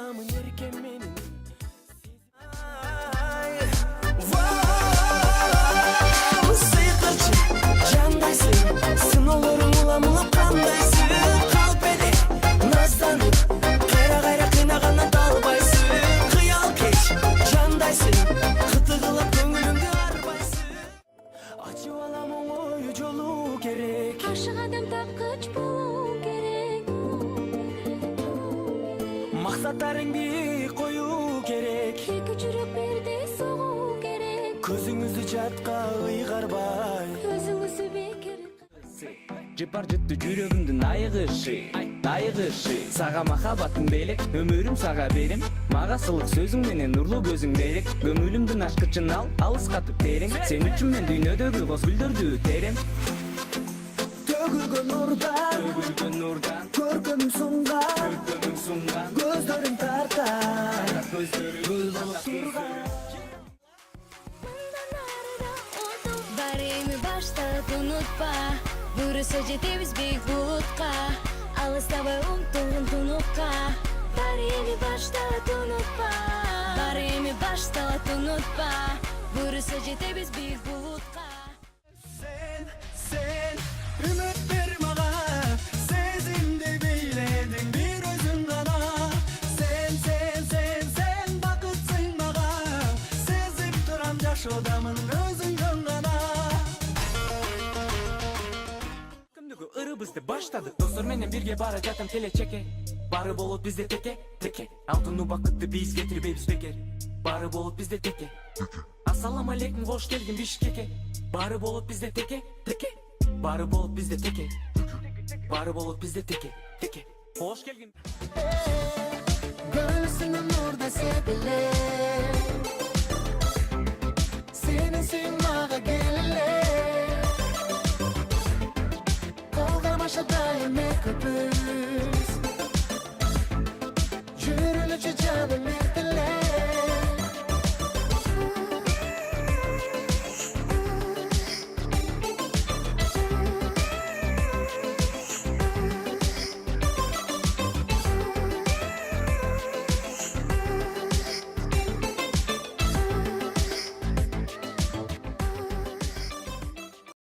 Alamın erkemenin Sıyıklıcı candaysın Sınolorun ulamılıp kandaysın Kalbede nazlanıp Kayra kayra kıynağına dalbaysın Kıyal keç candaysın Kıtıkılıp köngülüngü arbaysın Acı alamın oyu jolu gerek Aşık adam tapkıç bulu gerek Maksatların bir koyu gerek İki çürük birde soğu gerek Közüңүздү жатка ыйгарбай Özüңüzü bekir Жыпар жытты жүрөгүмдүн айыгышы Сага махаббатым белек, өмүрүм сага берем Мага сылык сөзүң менен нурлуу көзүң берек Көңүлүмдүн ачкычын ал, алыскатып терең Сен үчүн мен дүйнөдөгү боз гүлдөрдү терем Төгүлгөн нурдан Көркөмүң сунган Көздөрүң тарткан Гүл болуп турган Baremi başta unutma Burası жетебиз бейик булутка Алыстабай умтулгун тунукка Baremi başta unutma Baremi başta unutma Burası жетебиz бейик булутка Sen ümit ver maga Sezimde beyledin bir özün gana Sen bakıtsın maga Sezip duram jaş odamın özün gana Күндүгү ырыбызды баштадык достор менен бирге бара жатам келечекке Бары болот бизде теке Алтын убакытты биз кетирбейбиз бекер Бары болот бизде теке Ассалам алейкум кош келдиң Бишкекке Бары болот бизде теке Бары болот бизде теке Бары болот бизде теке Кош келгин Göğsünün orada sevilir Seni sığmağa gelirler Kolgamaşa daim köpüz Yürülücü canım